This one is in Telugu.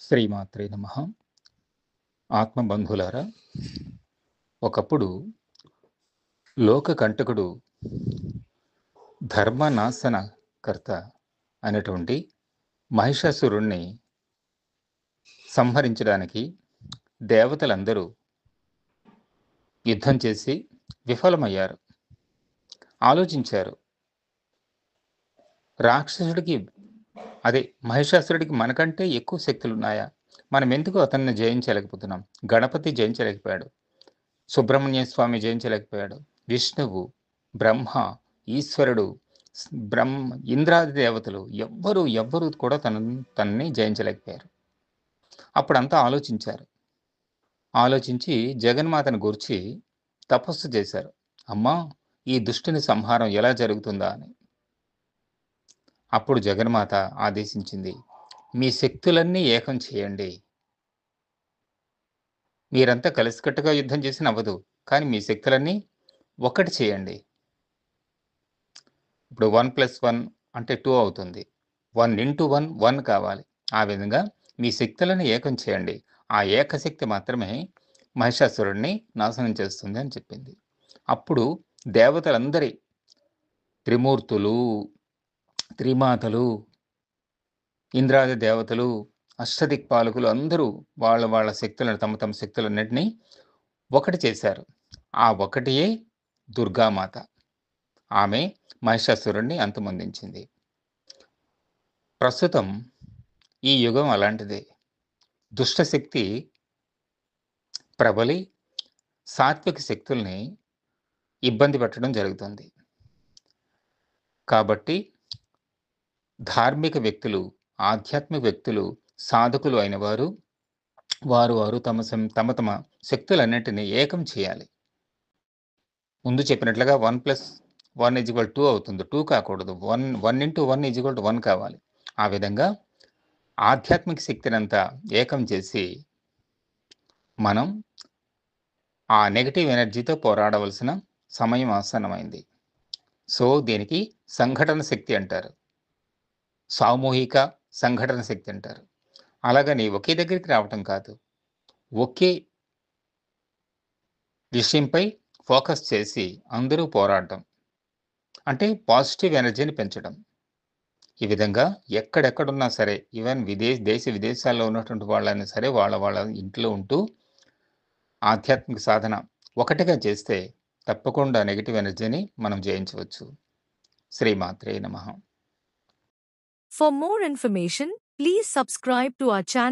శ్రీమాత్రే నమః. ఆత్మబంధులారా, ఒకప్పుడు లోకకంటకుడు, ధర్మనాశనకర్త అయినటువంటి మహిషాసురుణ్ణి సంహరించడానికి దేవతలందరూ యుద్ధం చేసి విఫలమయ్యారు. ఆలోచించారు, రాక్షసుడికి మహిషాసురుడికి మనకంటే ఎక్కువ శక్తులున్నాయా? మనం ఎందుకు అతన్ని జయించలేకపోతున్నాం? గణపతి జయించలేకపోయాడు, సుబ్రహ్మణ్య స్వామి జయించలేకపోయాడు, విష్ణువు, బ్రహ్మ, ఈశ్వరుడు, ఇంద్రాది దేవతలు ఎవ్వరూ కూడా తనని జయించలేకపోయారు. అప్పుడంతా ఆలోచించారు. ఆలోచించి జగన్మాతను గూర్చి తపస్సు చేశారు. అమ్మా, ఈ దుష్టుని సంహారం ఎలా జరుగుతుందా అని. అప్పుడు జగన్మాత ఆదేశించింది, మీ శక్తులన్నీ ఏకం చేయండి. మీరంతా కలిసికట్టుగా యుద్ధం చేసి నవ్వదు, కానీ మీ శక్తులన్నీ ఒకటి చేయండి. ఇప్పుడు 1+1 అంటే 2 అవుతుంది. 1 into 1 1 కావాలి. ఆ విధంగా మీ శక్తులను ఏకం చేయండి. ఆ ఏకశక్తి మాత్రమే మహిషాసురుడిని నాశనం చేస్తుంది అని చెప్పింది. అప్పుడు దేవతలందరి, త్రిమూర్తులు, త్రిమాతలు, ఇంద్రాది దేవతలు, అష్టదిక్పాలకులు అందరూ వాళ్ళ శక్తులను, తమ శక్తులన్నింటినీ ఒకటి చేశారు. ఆ ఒకటియే దుర్గామాత. ఆమె మహిషాసురుణ్ణి అంతమొందించింది. ప్రస్తుతం ఈ యుగం అలాంటిదే. దుష్టశక్తి ప్రబలి సాత్విక శక్తుల్ని ఇబ్బంది పెట్టడం జరుగుతుంది. కాబట్టి ధార్మిక వ్యక్తులు, ఆధ్యాత్మిక వ్యక్తులు, సాధకులు అయిన వారు తమ శక్తులన్నింటినీ ఏకం చేయాలి. ముందు చెప్పినట్లుగా 1+1 = 2 అవుతుంది. 2 కాకూడదు. 1 into 1 = 1 కావాలి. ఆ విధంగా ఆధ్యాత్మిక శక్తినంతా ఏకం చేసి మనం ఆ నెగటివ్ ఎనర్జీతో పోరాడవలసిన సమయం ఆసన్నమైంది. సో దీనికి సంఘటన శక్తి అంటారు, సామూహిక సంఘటన శక్తి అంటారు. అలాగని ఒకే దగ్గరికి రావటం కాదు, ఒకే విషయంపై ఫోకస్ చేసి అందరూ పోరాడటం అంటే పాజిటివ్ ఎనర్జీని పెంచడం. ఈ విధంగా ఎక్కడెక్కడున్నా సరే, ఈవెన్ దేశ విదేశాల్లో ఉన్నటువంటి వాళ్ళైనా సరే, వాళ్ళ ఇంట్లో ఉంటూ ఆధ్యాత్మిక సాధన ఒకటిగా చేస్తే తప్పకుండా నెగటివ్ ఎనర్జీని మనం జయించవచ్చు. శ్రీమాత్రే నమః. For more information, please subscribe to our channel.